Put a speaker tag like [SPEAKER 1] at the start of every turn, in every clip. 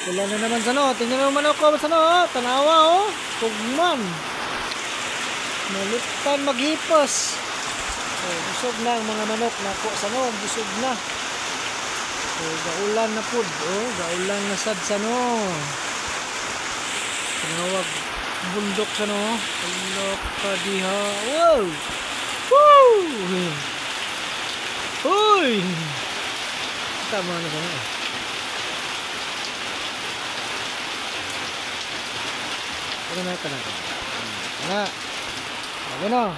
[SPEAKER 1] Wala na naman sa no. Tingnan mo manok ko sa no. Tanawa oh. Tugman. Malutan maghipos. Oh, busog na ang mga manok nako sa no. Busog na. Oh, gaulan na pud. Oh, gaulan na sad sa no. Tinawag bundok sa no. Alok ka diha. Wow. Woo! Uy! Tama na ba na? Ano na ito na? Ano? Ano na?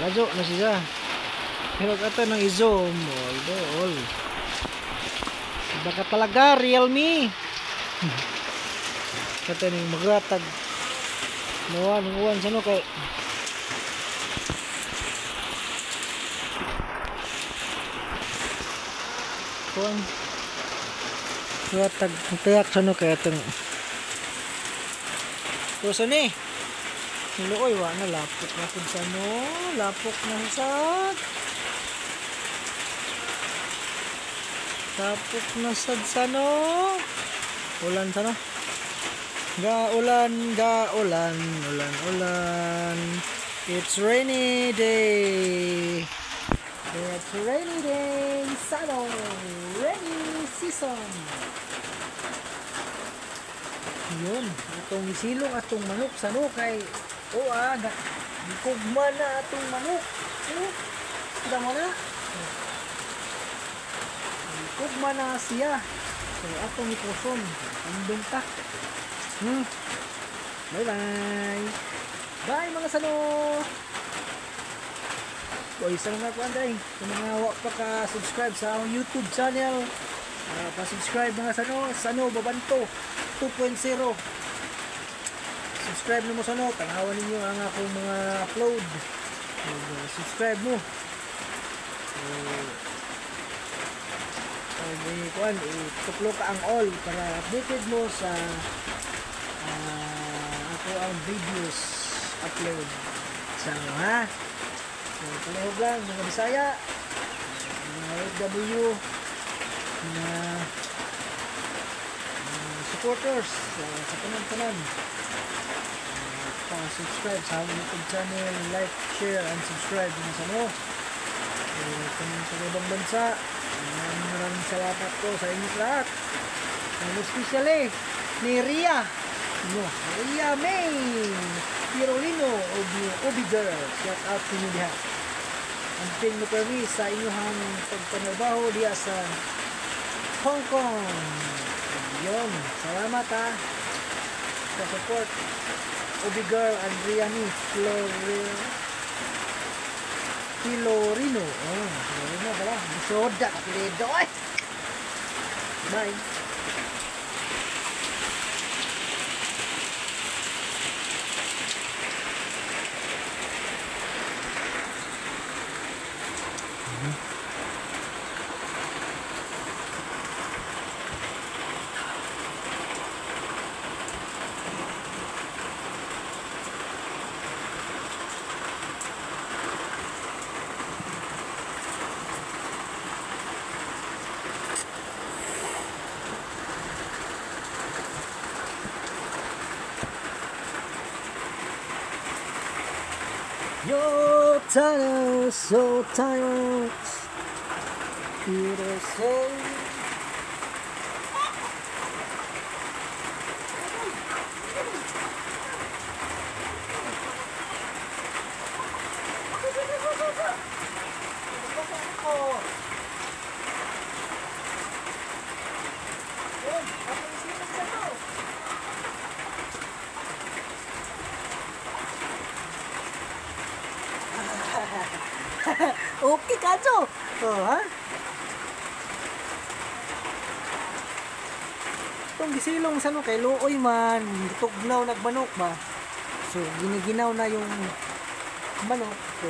[SPEAKER 1] Lajo na siya. Pero ito nang i-zoom. All. Baka talaga Realme. Ito nang magratag. Nawa ng uwan sa no kay kuwan. Magratag. Tayak sa no kay itong Tuso ni. Niluoy wa na lapok na pud sa no. Lapok na sad. Lapok na sad sa no. Ulan sa no. Ulan. It's rainy day. It's rainy day. Sano. Rainy season. Yun, atong silong atong manok sa no kay gikugma na atong manok. Kita mo na? Gikugma na siya. So atong ipuson, andong ta. Bye. Bye mga sano. Boy, isa na ko anday. Kung mga wak pa ka subscribe sa akong YouTube channel, pa-subscribe mga Sano Babanto 2.0. Subscribe mo sa no, tanawan ninyo ang akong mga upload. Subscribe mo. Tuklo ka ang all para updated mo sa ako ang videos upload. So ha. So palihog lang mga Bisaya, mga OFW, mga supporters sa tanan-tanan. Pa-subscribe sa aming YouTube channel, like, share, and subscribe mga sano. Kung sa ibang bansa, maraming salamat po sa inyo lahat. Especially ni Ria May Pirolino Obi Girl. Shout out to inyo diha. Ang ping mo kami sa inyong pagpanabaho diya sa Hong Kong. Yun, salamat ha sa support. Obi Girl Adriani Filorino. Filorino pala. Soda kapilido eh. Bye. You're tired, so tired. Beautiful. Okay kaso. Ha? Itong gisilong sa no kay luoy man, tugnaw nagmanok ba. So giniginaw na yung manok. So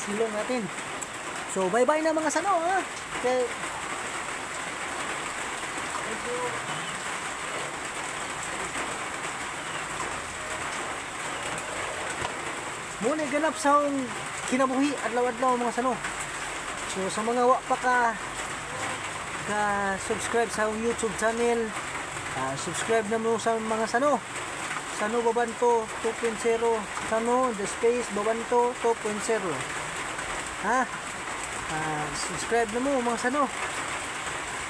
[SPEAKER 1] silong natin. So bye bye na mga sano ha. Okay. Muna ganap sa kinabuhi adlaw-adlaw mga sano. So sa mga wa pa ka subscribe sa akong YouTube channel. Subscribe na mo sa mga Sano. Sano Babanto 2.0. Sano the space Babanto 2.0. Ha? Subscribe na mo mga Sano.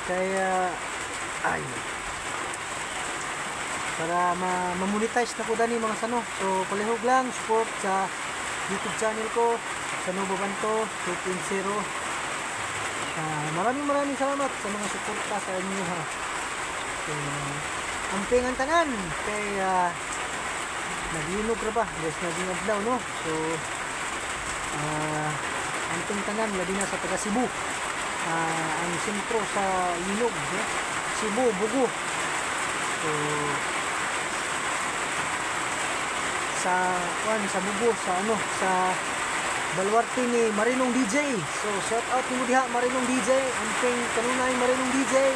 [SPEAKER 1] Kaya ay para ma-monetize na ko dani mga Sano. So palihog lang support sa YouTube channel ko, Sano Babanto 2.0. Maraming salamat sa mga suporta sa inyo ha. So, amping ang tanan kay naglinog ra ba? Yes, naging adlaw no. So amping tanan labi na sa taga Cebu. Ang sentro sa linog no? Cebu, Bugo. So sa Bugo, sa Baluarte ni Marinong DJ. So shout out mo diha Marinong DJ, amping kanunay Marinong DJ.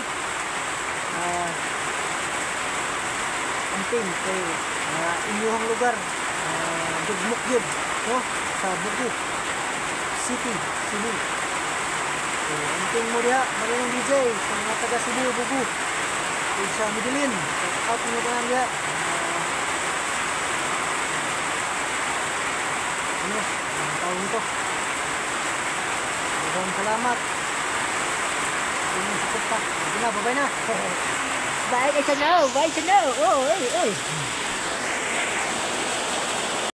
[SPEAKER 1] Amping kay inyong lugar dugmok yun no sa Bugo City, Cebu. So amping mo diha Marinong DJ sa mga taga Cebu, Bugo. Sa Midilin, shout out mo tanan diha. Taon ito. Maraming salamat. Inyong support pa. Sige na, bye-bye na. Bye, Sano. Bye, Sano. Oh, oy.